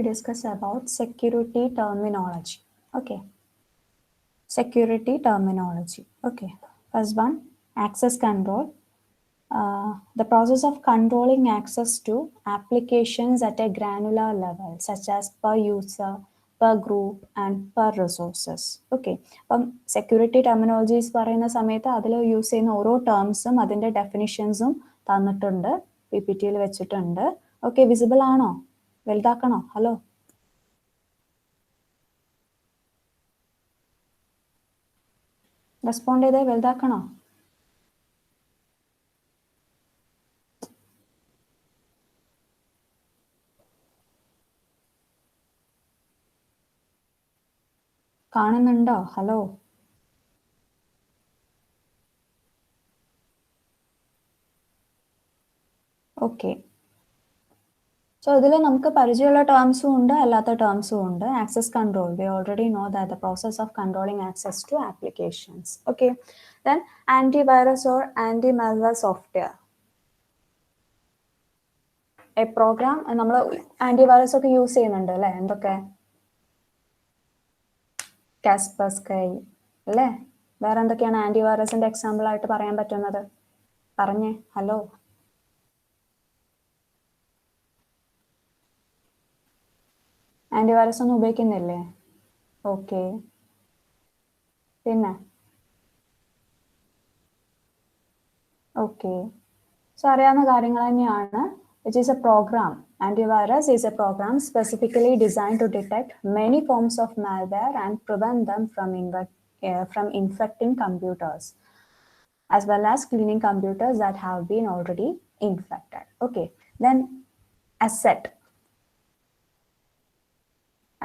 discuss about security terminology. Okay. Security terminology. Okay. First one, access control. The process of controlling access to applications at a granular level, such as per user, per group, and per resources. Okay. അപ്പം security terminologies പറയുന്ന സമയത്ത് അതിൽ use ചെയ്യുന്ന ഓരോ ടേംസും അതിൻ്റെ ഡെഫിനിഷൻസും തന്നിട്ടുണ്ട്, P P ടിയിൽ വെച്ചിട്ടുണ്ട്. ഓക്കെ, വിസിബിൾ ആണോ? വലുതാക്കണോ? ഹലോ, റെസ്പോണ്ട് ചെയ്തേ, വലുതാക്കണോ? കാണുന്നുണ്ടോ? Hello, okay. സോ ഇതിൽ നമുക്ക് പരിചയമുള്ള ടേംസും ഉണ്ട്, അല്ലാത്ത ടേംസും ഉണ്ട്. Access control, we already know that the process of controlling access to applications. Okay, then antivirus or anti malware software. A program, നമ്മൾ ആൻറ്റിവൈറസ് ഒക്കെ യൂസ് ചെയ്യുന്നുണ്ട് അല്ലേ? എന്തൊക്കെ? കാസ്പർസ്കൈ അല്ലേ? വേറെ എന്തൊക്കെയാണ് ആൻറ്റിവൈറസിന്റെ എക്സാമ്പിൾ ആയിട്ട് പറയാൻ പറ്റുന്നത്? പറഞ്ഞേ, ഹലോ. ആൻറ്റിവൈറസ് ഒന്നും ഉപയോഗിക്കുന്നില്ലേ? ഓക്കെ, പിന്നെ ഓക്കെ. സോ അറിയാവുന്ന കാര്യങ്ങൾ തന്നെയാണ്. Which is a program. Antivirus is a program specifically designed to detect many forms of malware and prevent them from infecting computers, as well as cleaning computers that have been already infected. Okay, then asset.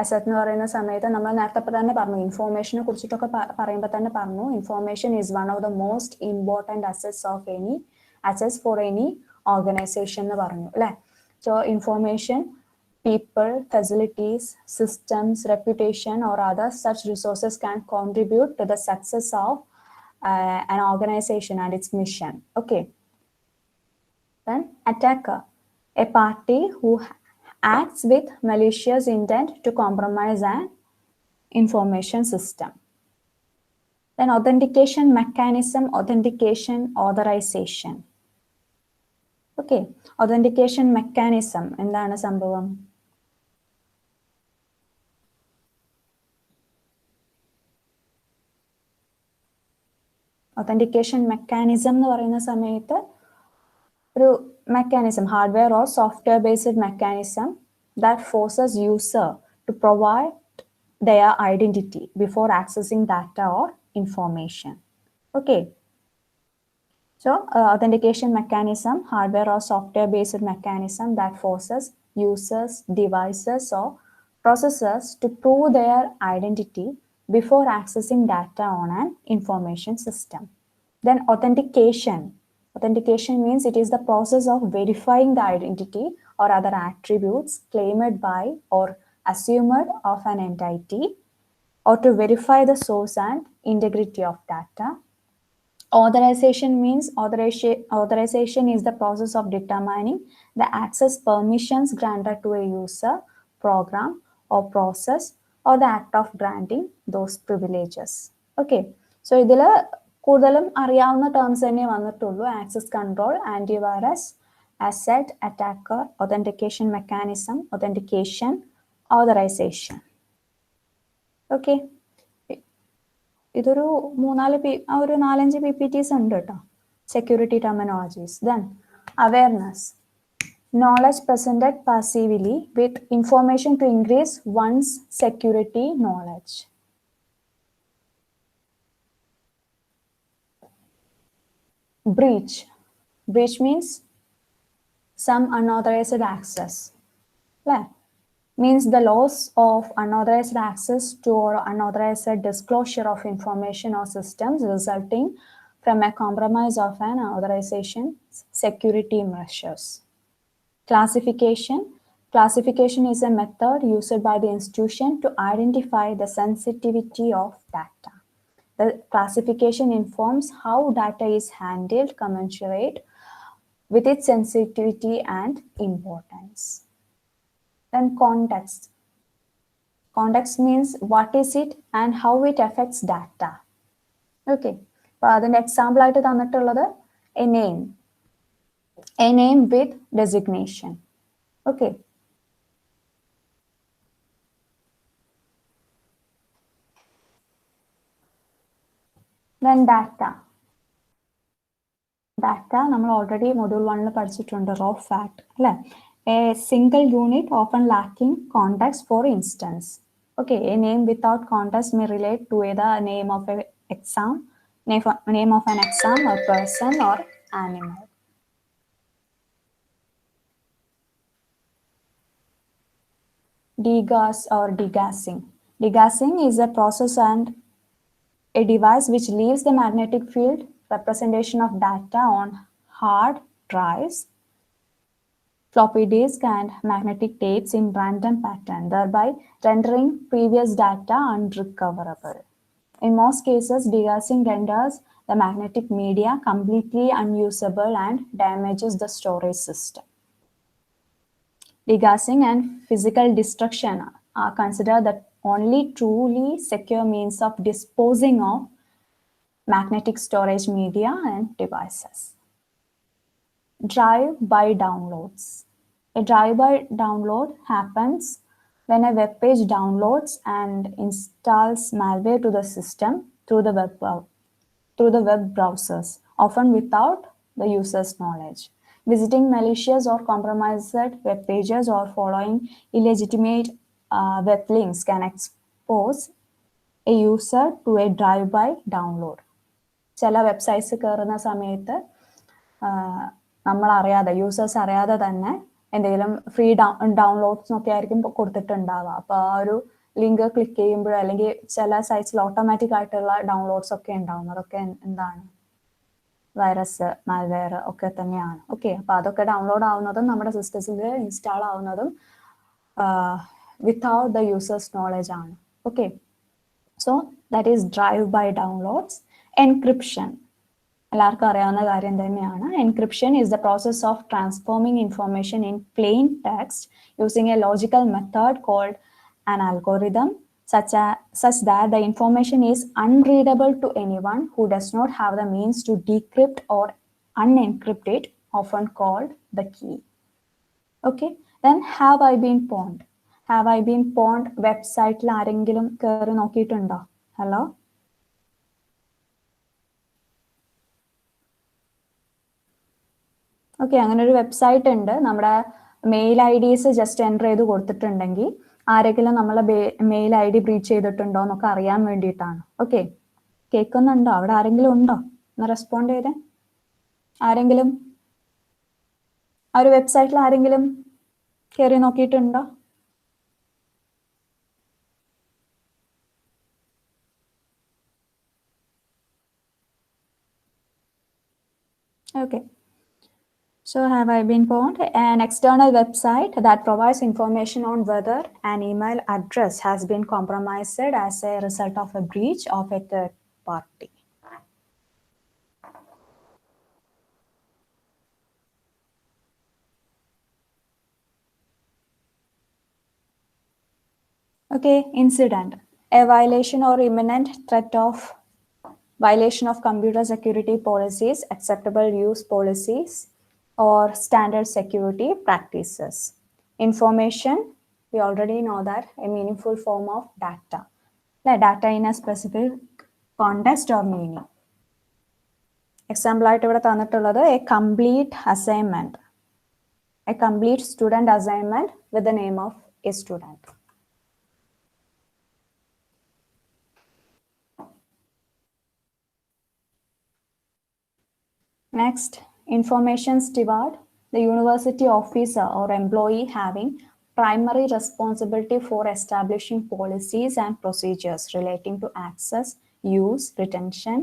Asset എന്ന് പറയുന്ന സമയത്ത് നമ്മൾ നേരത്തെ തന്നെ പറഞ്ഞു, ഇൻഫോർമേഷനെ കുറിച്ചിട്ടൊക്കെ പറയുമ്പോൾ തന്നെ പറഞ്ഞു, information is one of the most important assets for any organisation എന്ന് പറഞ്ഞു അല്ലേ? So information, people, facilities, systems, reputation, or other such resources can contribute to the success of an organization and its mission. Okay. Then attacker, a party who acts with malicious intent to compromise an information system. Then authentication mechanism, authentication authorization. Okay, authentication mechanism എന്താണ് സംഭവം? authentication mechanism എന്ന് പറയുന്ന സമയത്ത് ഒരു mechanism, hardware or software based mechanism that forces user to provide their identity before accessing data or information. Okay. So authentication mechanism, hardware or software based mechanism that forces users, devices or processors to prove their identity before accessing data on an information system. Then authentication. Authentication means it is the process of verifying the identity or other attributes claimed by or assumed of an entity, or to verify the source and integrity of data. Authorization means authorization is the process of determining the access permissions granted to a user, program, or process, or the act of granting those privileges. Okay, so ഇതിൽ കൂടുതലും അറിയാവുന്ന terms തന്നെ വന്നിട്ടുള്ളൂ. Access control, antivirus, asset, attacker, authentication mechanism, authentication, authorization. Okay, ഇതൊരു ഒരു 4-5 PPTs ഉണ്ട് കേട്ടോ, security terminologies. Then awareness, knowledge presented passively with information to increase one's security knowledge. Breach means some unauthorized access, means the loss of unauthorized access to or unauthorized disclosure of information or systems resulting from a compromise of an authorization's security measures. Classification is a method used by the institution to identify the sensitivity of data. The classification informs how data is handled commensurate with its sensitivity and importance. Then context. Context means what is it and how it affects data. Okay. അപ്പോൾ അതിൻ്റെ example ആയിട്ട് തന്നിട്ടുള്ളത് a name with designation. Okay. Then data. Data നമ്മൾ already module 1 പഠിച്ചിട്ടുണ്ട്, raw fact അല്ലേ? A single unit often lacking context, for instance. Okay, a name without context may relate to either a name of an exam, name of an exam, or person, or animal. Degas or degassing. Degassing is a process and a device which leaves the magnetic field representation of data on hard drives, floppy disk, and magnetic tapes in random pattern, thereby rendering previous data unrecoverable. In most cases, degassing renders the magnetic media completely unusable and damages the storage system. Degassing and physical destruction are considered the only truly secure means of disposing of magnetic storage media and devices. Drive-by downloads. A drive-by download happens when a web page downloads and installs malware to the system through the web browsers, often without the user's knowledge. Visiting malicious or compromised web pages or following illegitimate web links can expose a user to a drive-by download. ചില websites കയറുന്ന സമയത്ത് നമ്മൾ അറിയാതെ, users അറിയാതെ തന്നെ എന്തെങ്കിലും free ഡൗൺലോഡ്സിനൊക്കെ ആയിരിക്കും കൊടുത്തിട്ടുണ്ടാവുക. അപ്പോൾ ആ ഒരു ലിങ്ക് ക്ലിക്ക് ചെയ്യുമ്പോഴോ അല്ലെങ്കിൽ ചില സൈറ്റ്സിൽ ഓട്ടോമാറ്റിക് ആയിട്ടുള്ള ഡൗൺലോഡ്സ് ഒക്കെ ഉണ്ടാവും. അതൊക്കെ എന്താണ്? വൈറസ്, മാൽവെയർ ഒക്കെ തന്നെയാണ്. ഓക്കെ, അപ്പോൾ അതൊക്കെ ഡൗൺലോഡ് ആവുന്നതും നമ്മുടെ സിസ്റ്റത്തിൽ ഇൻസ്റ്റാൾ ആവുന്നതും വിത്തൗട്ട് ദ യൂസേഴ്സ് നോളജ് ആണ്. Okay, so that is drive by downloads. Encryption എല്ലാവർക്കും അറിയാവുന്ന കാര്യം തന്നെയാണ്. Encryption is the process of transforming information in plain text using a logical method called an algorithm such that the information is unreadable to anyone who does not have the means to decrypt or unencrypt it, often called the key. Okay, then have I been pwned? Have I been pwned വെബ്സൈറ്റിൽ ആരെങ്കിലും കയറി നോക്കിയിട്ടുണ്ടോ? Hello, okay, അങ്ങനെ ഒരു website ഉണ്ട്. നമ്മുടെ mail IDs just enter ചെയ്ത് കൊടുത്തിട്ടുണ്ടെങ്കിൽ ആരെങ്കിലും നമ്മളെ മെയിൽ ID ബ്രീച്ച് ചെയ്തിട്ടുണ്ടോ എന്നൊക്കെ അറിയാൻ വേണ്ടിയിട്ടാണ്. ഓക്കെ, കേൾക്കുന്നുണ്ടോ? അവിടെ ആരെങ്കിലും ഉണ്ടോ? ഒന്ന് റെസ്പോണ്ട് ചെയ്തേ. ആരെങ്കിലും ആ ഒരു വെബ്സൈറ്റിൽ ആരെങ്കിലും കയറി നോക്കിയിട്ടുണ്ടോ? Okay. So have I been pwned? An external website that provides information on whether an email address has been compromised as a result of a breach of a third party. Okay, incident. A violation or imminent threat of violation of computer security policies, acceptable use policies, or standard security practices. Information, we already know that a meaningful form of data. The data in a specific context or meaning. Example ആയിട്ട് ഇവിടെ തന്നിട്ടുള്ളത് a complete assignment. A complete student assignment with the name of a student. Next, information steward, the university officer or employee having primary responsibility for establishing policies and procedures relating to access, use, retention,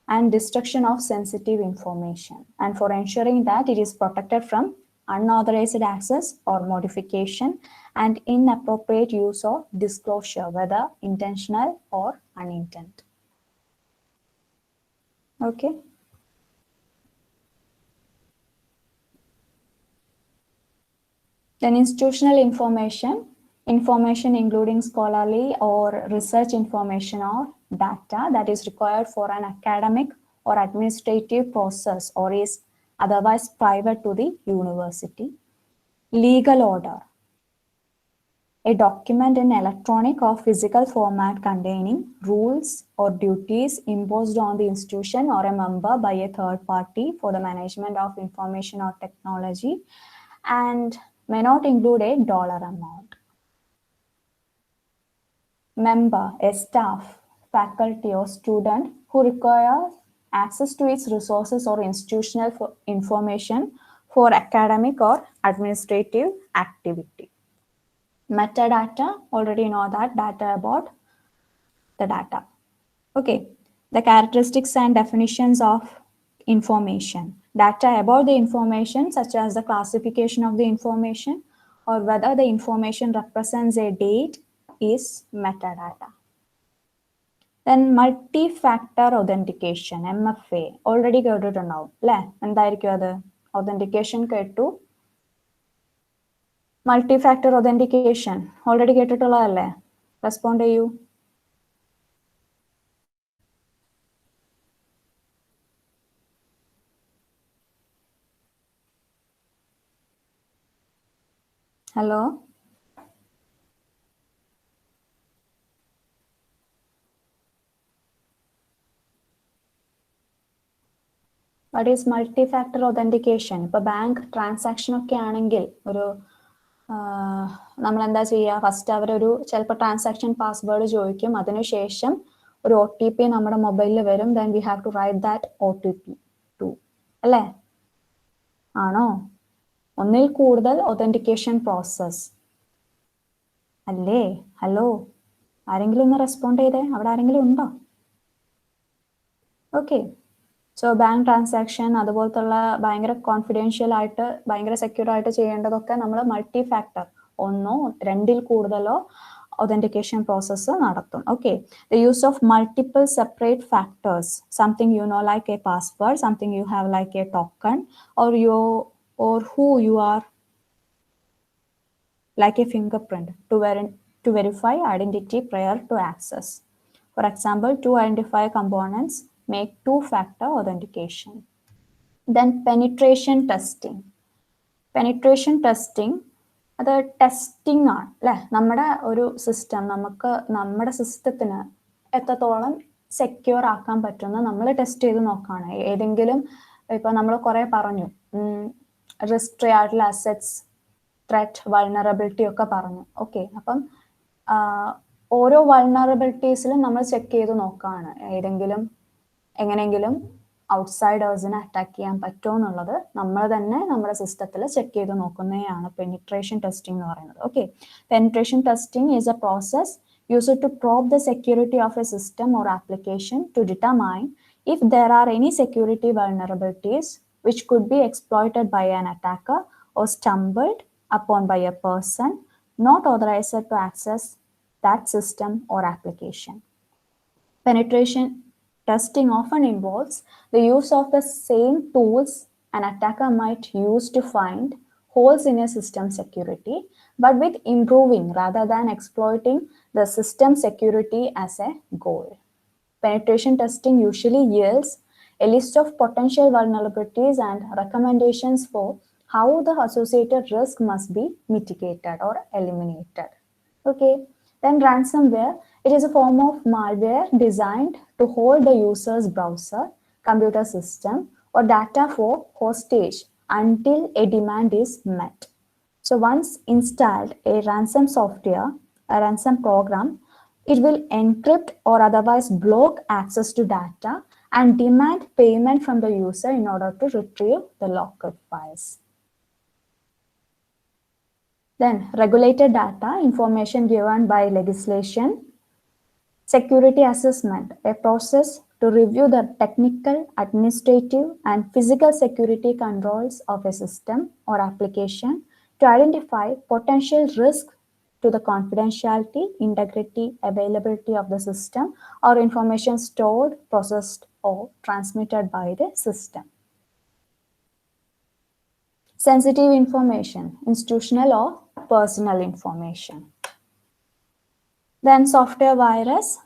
and destruction of sensitive information, and for ensuring that it is protected from unauthorized access or modification and inappropriate use or disclosure, whether intentional or unintended. Okay. Then institutional information, information including scholarly or research information or data that is required for an academic or administrative process or is otherwise private to the university. Legal order, a document in electronic or physical format containing rules or duties imposed on the institution or a member by a third party for the management of information or technology and may not include a dollar amount. Member, a staff, faculty or student who requires access to its resources or institutional information for academic or administrative activity. Metadata, already know that, data about the data. Okay, the characteristics and definitions of information. Data about the information, such as the classification of the information or whether the information represents a date, is metadata. Then multi-factor authentication, MFA, already കേട്ടിട്ടുണ്ടാവും അല്ലേ? എന്തായിരിക്കും അത്? Authentication കേട്ടു. Multi-factor authentication, already കേട്ടിട്ടുള്ളതല്ലേ? Respond ചെയ്യൂ. Hello? What is multi-factor authentication? ഇപ്പോൾ bank transaction ഒക്കെ ആണെങ്കിൽ ഒരു നമ്മൾ എന്താ ചെയ്യുക? ഫസ്റ്റ് അവരൊരു ചിലപ്പോൾ ട്രാൻസാക്ഷൻ പാസ്വേഡ് ചോദിക്കും, അതിനുശേഷം ഒരു OTP നമ്മുടെ മൊബൈലിൽ വരും. Then we have to write that OTP to, അല്ലേ? ആണോ? ഒന്നിൽ കൂടുതൽ ഒതന്റിക്കേഷൻ പ്രോസസ് അല്ലേ? ഹലോ, ആരെങ്കിലും ഒന്ന് റെസ്പോണ്ട് ചെയ്തേ? അവിടെ ആരെങ്കിലും ഉണ്ടോ? ഓക്കെ, സോ ബാങ്ക് ട്രാൻസാക്ഷൻ അതുപോലത്തുള്ള ഭയങ്കര കോൺഫിഡൻഷ്യൽ ആയിട്ട് ഭയങ്കര സെക്യൂർ ആയിട്ട് ചെയ്യേണ്ടതൊക്കെ നമ്മൾ മൾട്ടി ഫാക്ടർ, ഒന്നോ രണ്ടിൽ കൂടുതലോ authentication process നടത്തും. Okay, the use of multiple separate factors, something you know like a password, something you have like a token, or who you are like a fingerprint to verify identity prior to access. For example, two identifier components make two-factor authentication. Then penetration testing. Penetration testing, അത് testing ആണ് അല്ലേ? നമ്മുടെ ഒരു system നമ്മുടെ സിസ്റ്റത്തിന് എത്രത്തോളം secure ആക്കാൻ പറ്റുമെന്ന് നമ്മൾ ടെസ്റ്റ് ചെയ്ത് നോക്കുകയാണ്. ഏതെങ്കിലും ഇപ്പം നമ്മൾ കുറേ പറഞ്ഞു, റിസ്ക് ആയിട്ടുള്ള അസറ്റ്സ്, ത്രെറ്റ്, വൾണറബിലിറ്റി ഒക്കെ പറഞ്ഞു. ഓക്കെ, അപ്പം ഓരോ വൾണറബിലിറ്റീസിലും നമ്മൾ ചെക്ക് ചെയ്ത് നോക്കുകയാണ് ഏതെങ്കിലും എങ്ങനെയെങ്കിലും ഔട്ട്സൈഡേഴ്സിനെ അറ്റാക്ക് ചെയ്യാൻ പറ്റുമോ എന്നുള്ളത് നമ്മൾ തന്നെ നമ്മുടെ സിസ്റ്റത്തിൽ ചെക്ക് ചെയ്ത് നോക്കുന്നതാണ് പെനിട്രേഷൻ ടെസ്റ്റിംഗ് എന്ന് പറയുന്നത്. Okay, penetration testing is A process used to probe the security of a system or application to determine if there are any security vulnerabilities which could be exploited by an attacker or stumbled upon by a person not authorized to access that system or application. Penetration testing often involves the use of the same tools an attacker might use to find holes in a system security, but with improving rather than exploiting the system security as a goal. Penetration testing usually yields a list of potential vulnerabilities and recommendations for how the associated risk must be mitigated or eliminated. Okay, then ransomware, it is a form of malware designed to hold the user's browser, computer system, or data for hostage until a demand is met. So once installed a ransom software, a ransom program, it will encrypt or otherwise block access to data and demand payment from the user in order to retrieve the locked files. Then regulated data, information given by legislation. Security assessment, a process to review the technical, administrative, and physical security controls of a system or application to identify potential risk to the confidentiality, integrity, availability of the system or information stored, processed, or transmitted by the system. Sensitive information, institutional or personal information. Then software virus.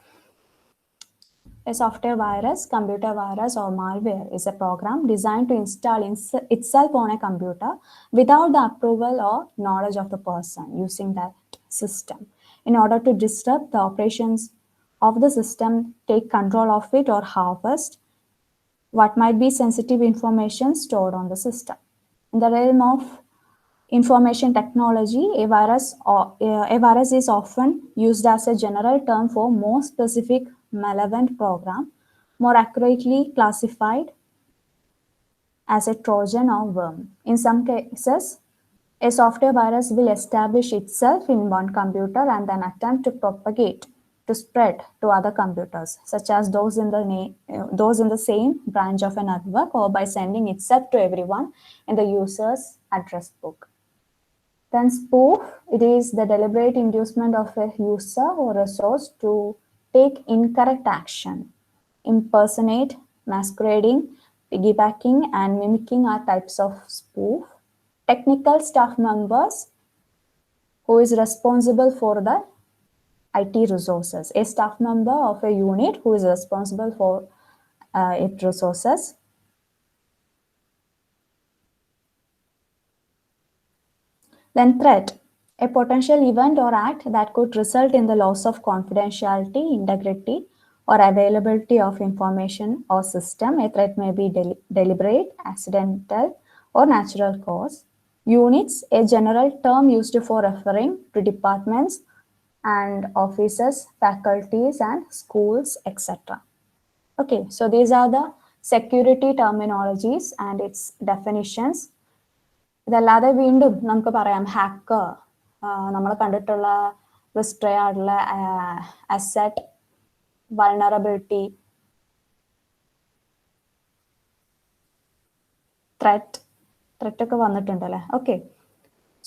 A software virus, computer virus, or malware is a program designed to install itself on a computer without the approval or knowledge of the person using that system in order to disrupt the operations of the system, take control of it, or harvest what might be sensitive information stored on the system. In the realm of information technology, a virus is often used as a general term for more specific malevolent program, more accurately classified as a Trojan or worm. In some cases, a software virus will establish itself in one computer and then attempt to propagate, to spread to other computers, such as those in the same branch of a network, or by sending itself to everyone in the user's address book. Then spoof, it is the deliberate inducement of a user or a source to take incorrect action. Impersonate, masquerading, piggybacking, and mimicking are types of spoof. Technical staff members who is responsible for the IT resources. A staff member of a unit who is responsible for its resources. Then threat, a potential event or act that could result in the loss of confidentiality, integrity, or availability of information or system. A threat may be deliberate, accidental, or natural cause. Units, a general term used for referring to departments and offices, faculties, and schools, etc. Okay, so these are the security terminologies and its definitions. ഇതല്ലാതെ വീണ്ടും നമുക്ക് പറയാം hacker, നമ്മൾ കണ്ടിട്ടുള്ള റിസ്ട്രേ ആയിട്ടുള്ള asset vulnerability, threat ഒക്കെ വന്നിട്ടുണ്ടല്ലേ. Okay,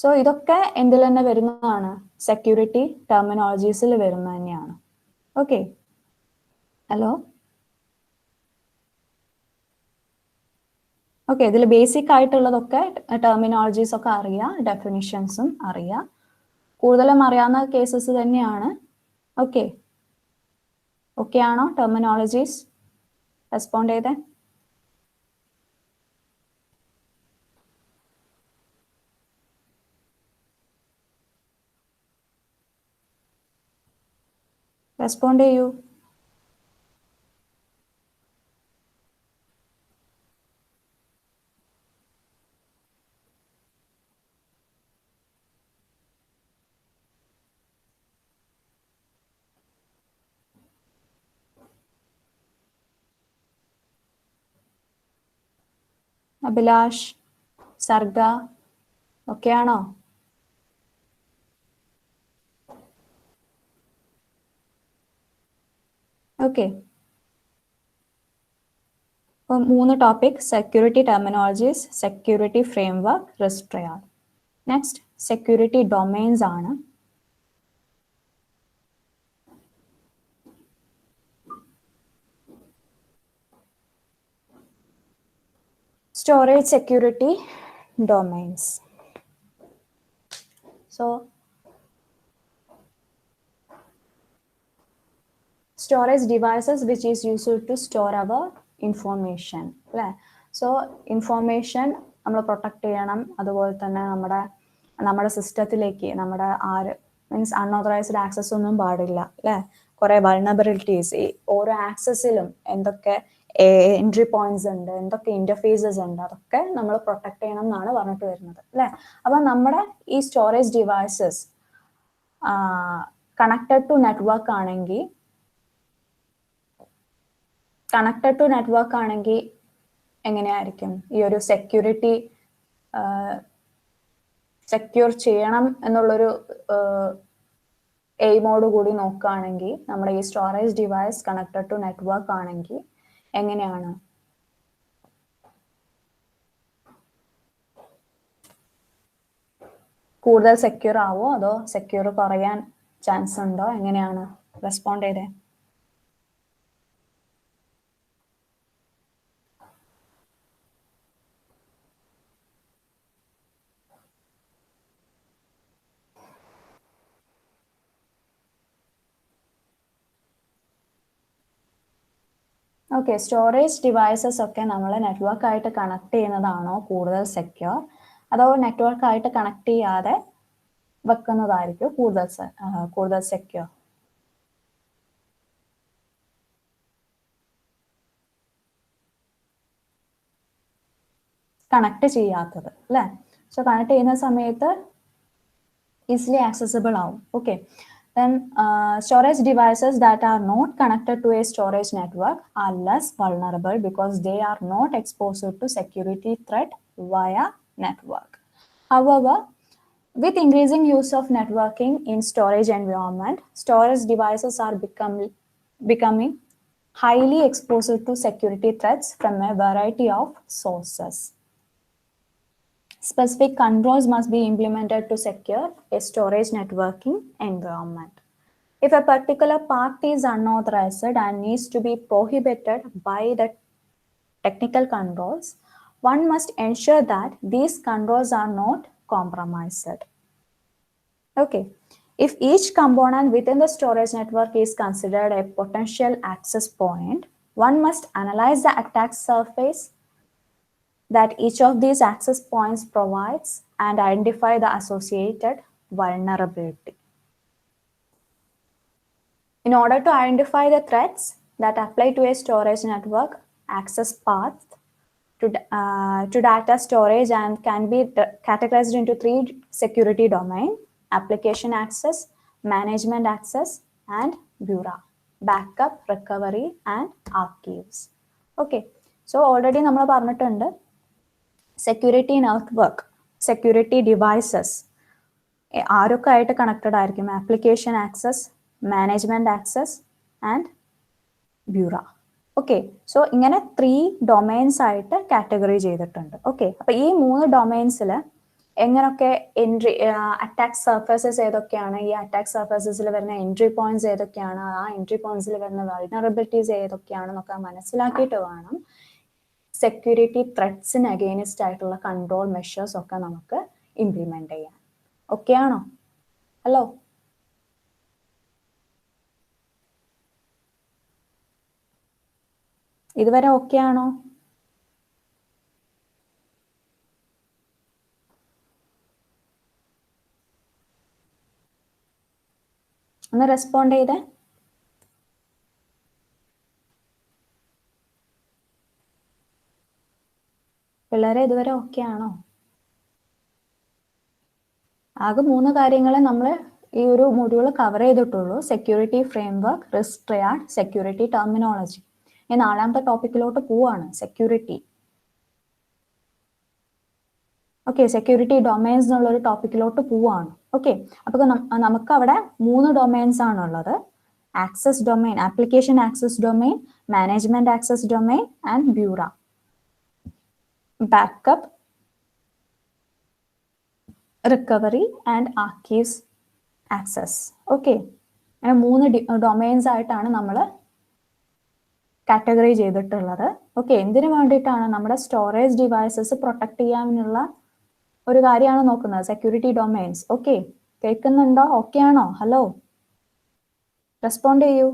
so ഇതൊക്കെ എന്തിൽ തന്നെ വരുന്നതാണ്? സെക്യൂരിറ്റി ടെർമിനോളജീസിൽ വരുന്ന തന്നെയാണ്. Okay, hello. ഓക്കെ, ഇതിൽ ബേസിക് ആയിട്ടുള്ളതൊക്കെ ടെർമിനോളജീസ് ഒക്കെ അറിയാം, ഡെഫിനിഷൻസും അറിയാം, കൂടുതലും അറിയാവുന്ന കേസസ് തന്നെയാണ്. ഓക്കെ, ഓക്കെ ആണോ? ടെർമിനോളജീസ് റെസ്പോണ്ട് ചെയ്തേ. റെസ്പോണ്ട് ചെയ്യൂ. അഭിലാഷ്, സർഗ, ഓക്കെ ആണോ? ഓക്കെ, അപ്പം 3 topic: security terminologies, security framework, risk trial. Next security domains ആണ്. Storage security domains. So storage devices which is used to store our information. So information നമ്മൾ protect ചെയ്യണം. അതുപോലെ തന്നെ നമ്മുടെ സിസ്റ്റത്തിലേക്ക് മീൻസ് അൺഓതറൈസ്ഡ് ആക്സസ് ഒന്നും പാടില്ല അല്ലേ. കുറെ വൾണറബിലിറ്റീസ്, ഈ ഓരോ ആക്സസിലും എന്തൊക്കെ എൻട്രി പോയിന്റ്സ് ഉണ്ട്, എന്തൊക്കെ ഇന്റർഫേസസ് ഉണ്ട്, അതൊക്കെ നമ്മൾ പ്രൊട്ടക്ട് ചെയ്യണം എന്നാണ് പറഞ്ഞിട്ട് വരുന്നത് അല്ലേ. അപ്പൊ നമ്മുടെ ഈ storage devices connected to network ആണെങ്കിൽ എങ്ങനെയായിരിക്കും ഈ ഒരു സെക്യൂർ ചെയ്യണം എന്നുള്ളൊരു എയിമോട് കൂടി നോക്കുകയാണെങ്കിൽ, നമ്മുടെ ഈ storage device connected to network ആണെങ്കിൽ എങ്ങനെയാണ്? കൂടുതൽ സെക്യൂർ ആവോ അതോ സെക്യൂർ കുറയാൻ ചാൻസ് ഉണ്ടോ? എങ്ങനെയാണ്? റെസ്പോണ്ട് ചെയ്തേ. ഓക്കെ, സ്റ്റോറേജ് ഡിവൈസസ് ഒക്കെ നമ്മൾ നെറ്റ്വർക്കായിട്ട് കണക്ട് ചെയ്യുന്നതാണോ കൂടുതൽ സെക്യൂർ, അതോ നെറ്റ്വർക്കായിട്ട് കണക്ട് ചെയ്യാതെ വെക്കുന്നതായിരിക്കും കൂടുതൽ സെക്യൂർ? കണക്ട് ചെയ്യാത്തത് അല്ലേ? സോ കണക്ട് ചെയ്യുന്ന സമയത്ത് easily accessible ആവും. Okay, then storage devices that are not connected to a storage network are less vulnerable because they are not exposed to security threat via network. However, with increasing use of networking in storage environment, storage devices are becoming highly exposed to security threats from a variety of sources. Specific controls must be implemented to secure a storage networking environment. If a particular path is unauthorized and needs to be prohibited by the technical controls, one must ensure that these controls are not compromised. Okay, if each component within the storage network is considered a potential access point, one must analyze the attack surface that each of these access points provides and identify the associated vulnerability. In order to identify the threats that apply to a storage network access path to data storage and can be categorized into 3 security domain: application access, management access, and BURA, backup, recovery, and archives. Okay, so already നമ്മൾ പറഞ്ഞിട്ടുണ്ട് security network, security devices ആരൊക്കെ ആയിട്ട് connected ആയിരിക്കും? Application access, management access and BURA. Okay, so ഇങ്ങനെ 3 domains ആയിട്ട് category ചെയ്തിട്ടുണ്ട്. Okay, അപ്പൊ ഈ 3 ഡൊമൈൻസിൽ എങ്ങനെയൊക്കെ എൻട്രി അറ്റാക്ക് സർഫേസസ് ഏതൊക്കെയാണ്, ഈ അറ്റാക്ക് സർഫേസസിൽ വരുന്ന എൻട്രി പോയിന്റ്സ് ഏതൊക്കെയാണ്, ആ എൻട്രി പോയിന്റ്സിൽ വരുന്ന വൾനറബിലിറ്റീസ് ഏതൊക്കെയാണെന്നൊക്കെ മനസ്സിലാക്കിയിട്ട് വേണം സെക്യൂരിറ്റി ത്രെഡ്സിന് അഗെയിൻസ്റ്റ് ആയിട്ടുള്ള കൺട്രോൾ മെഷേഴ്സ് ഒക്കെ നമുക്ക് ഇംപ്ലിമെന്റ് ചെയ്യാം. ഓക്കെ ആണോ? ഹലോ, ഇതുവരെ ഓക്കെ ആണോ? ഒന്ന് റെസ്പോണ്ട് ചെയ്തേ. പിള്ളേരെ ഇതുവരെ ഓക്കെ ആണോ? ആകെ 3 കാര്യങ്ങളെ നമ്മൾ ഈ ഒരു മൊഡ്യൂൾ കവർ ചെയ്തിട്ടുള്ളൂ: security framework, risk triad, security terminology. ഈ 4ാമത്തെ ടോപ്പിക്കിലോട്ട് പോവാണ്, സെക്യൂരിറ്റി. ഓക്കെ, സെക്യൂരിറ്റി ഡൊമൈൻസ് എന്നുള്ളൊരു ടോപ്പിക്കിലോട്ട് പോവാണ്. ഓക്കെ, അപ്പൊ നമുക്ക് അവിടെ 3 ഡൊമൈൻസ് ആണുള്ളത്: access domain, application access domain, management access domain and BURA, backup, recovery and archives access. Okay, അങ്ങനെ 3 ഡൊമൈൻസ് ആയിട്ടാണ് നമ്മൾ കാറ്റഗറി ചെയ്തിട്ടുള്ളത്. ഓക്കെ, എന്തിനു വേണ്ടിയിട്ടാണ്? നമ്മുടെ സ്റ്റോറേജ് ഡിവൈസസ് പ്രൊട്ടക്ട് ചെയ്യാനുള്ള ഒരു കാര്യമാണ് നോക്കുന്നത്, സെക്യൂരിറ്റി ഡൊമൈൻസ്. ഓക്കെ, കേൾക്കുന്നുണ്ടോ? ഓക്കെ ആണോ? ഹലോ, റെസ്പോണ്ട് ചെയ്യൂ.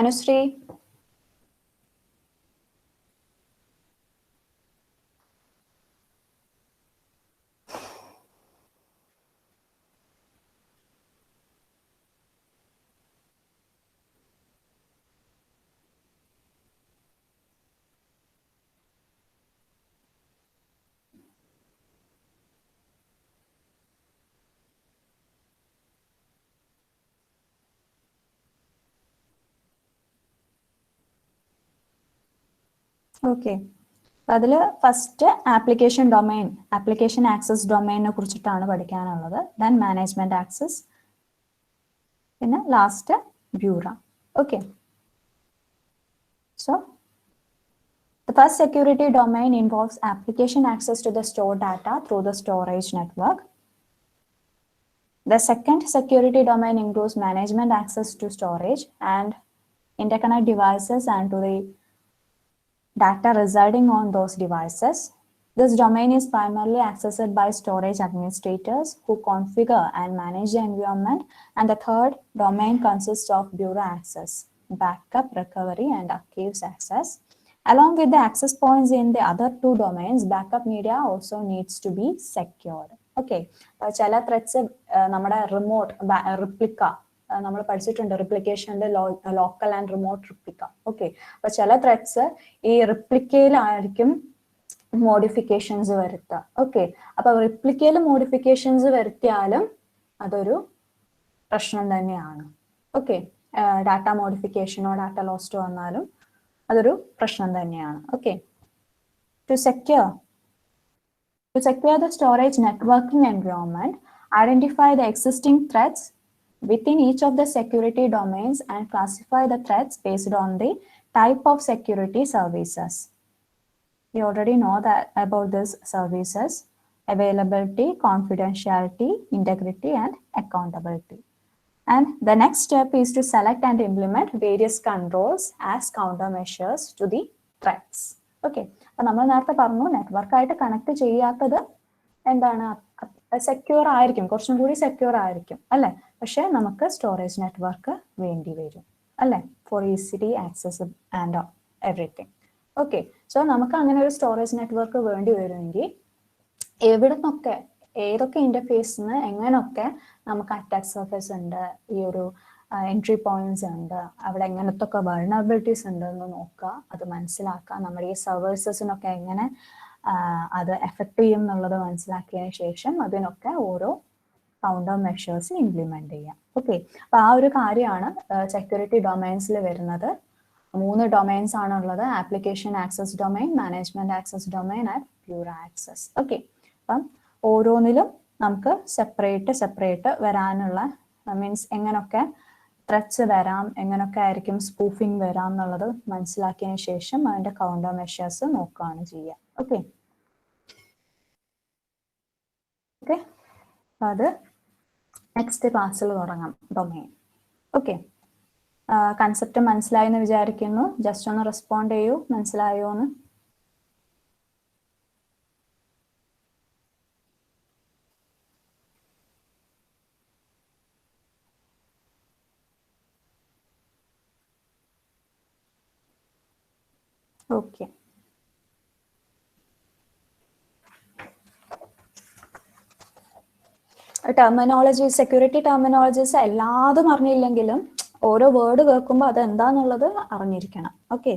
അനുശ്രീ, ഓക്കെ, അതിൽ first application domain, application access ഡൊമൈനെ കുറിച്ചിട്ടാണ് പഠിക്കാനുള്ളത്. ദെൻ മാനേജ്മെന്റ് ആക്സസ്, പിന്നെ last BURA. Okay, so the first security domain involves application access to the stored data through the storage network. The second security domain includes management access to storage and interconnect devices and to the data residing on those devices. This domain is primarily accessed by storage administrators who configure and manage the environment. And the third domain consists of bureau access, backup, recovery, and archives access. Along with the access points in the other two domains, backup media also needs to be secured. Okay, ചില threads നമ്മുടെ remote replica നമ്മൾ പഠിച്ചിട്ടുണ്ട് റിപ്ലിക്കേഷനിൽ local and remote replica. Okay, അപ്പൊ ചില threads ഈ റിപ്ലിക്കയിലായിരിക്കും modifications വരുത്തുക. Okay, അപ്പൊ റിപ്ലിക്കയിൽ മോഡിഫിക്കേഷൻസ് വരുത്തിയാലും അതൊരു പ്രശ്നം തന്നെയാണ്. ഓക്കെ, ഡാറ്റ മോഡിഫിക്കേഷനോ ഡാറ്റ ലോസ്റ്റോ വന്നാലും അതൊരു പ്രശ്നം തന്നെയാണ്. Okay, to secure the storage networking environment, identify the existing threats within each of the security domains and classify the threats based on the type of security services. You already know that about these services: availability, confidentiality, integrity, and accountability. And the next step is to select and implement various controls as countermeasures to the threats. Okay, അപ്പൊ നമ്മൾ നേരത്തെ പറഞ്ഞു നെറ്റ്വർക്കായിട്ട് connect ചെയ്യാത്തത് എന്താണ്, secure ആയിരിക്കും, കുറച്ചും കൂടി secure ആയിരിക്കും അല്ലെ, പക്ഷെ നമുക്ക് സ്റ്റോറേജ് നെറ്റ്വർക്ക് വേണ്ടി വരും അല്ലെ, for easily access and everything. Okay, so നമുക്ക് അങ്ങനെ ഒരു സ്റ്റോറേജ് നെറ്റ്വർക്ക് വേണ്ടി വരുമെങ്കിൽ എവിടെ നിന്നൊക്കെ ഏതൊക്കെ ഇന്റർഫേസിന് എങ്ങനെയൊക്കെ നമുക്ക് അറ്റാക്ക് സർഫേസ് ഉണ്ട്, ഈ ഒരു എൻട്രി പോയിന്റ്സ് ഉണ്ട്, അവിടെ എങ്ങനത്തൊക്കെ വൾണറബിലിറ്റീസ് ഉണ്ടെന്ന് നോക്കുക, അത് മനസ്സിലാക്കുക, നമ്മുടെ ഈ സർവീസസിനൊക്കെ എങ്ങനെ അത് എഫക്ട് ചെയ്യും എന്നുള്ളത് മനസ്സിലാക്കിയതിന് ശേഷം അതിനൊക്കെ ഓരോ കൗണ്ടർ മെഷേഴ്സ് ഇംപ്ലിമെന്റ് ചെയ്യാം. ഓക്കെ, അപ്പൊ ആ ഒരു കാര്യമാണ് സെക്യൂരിറ്റി ഡൊമൈൻസിൽ വരുന്നത്. 3 ഡൊമൈൻസ് ആണുള്ളത്: application access domain, management access domain and bureau access. Okay, അപ്പം ഓരോന്നിലും നമുക്ക് സെപ്പറേറ്റ് വരാനുള്ള മീൻസ് എങ്ങനെയൊക്കെ ത്രെറ്റ്സ് വരാം, എങ്ങനെയൊക്കെ ആയിരിക്കും സ്പൂഫിംഗ് വരാം എന്നുള്ളത് മനസ്സിലാക്കിയതിന് ശേഷം അതിന്റെ കൗണ്ടർ മെഷേഴ്സ് നോക്കുകയാണ് ചെയ്യുക. ഓക്കെ ഓക്കെ അത് നെക്സ്റ്റ് ക്ലാസ്സിൽ തുടങ്ങാം ഡൊമൈൻ. ഓക്കെ, കൺസെപ്റ്റ് മനസ്സിലായെന്ന് വിചാരിക്കുന്നു. ജസ്റ്റ് ഒന്ന് റെസ്പോണ്ട് ചെയ്യൂ, മനസ്സിലായോ എന്ന്. ഓക്കെ, ടെർമിനോളജി, സെക്യൂരിറ്റി ടെർമിനോളജീസ് എല്ലാതും അറിഞ്ഞില്ലെങ്കിലും ഓരോ വേർഡ് കേൾക്കുമ്പോൾ അത് എന്താന്നുള്ളത് അറിഞ്ഞിരിക്കണം. ഓക്കെ.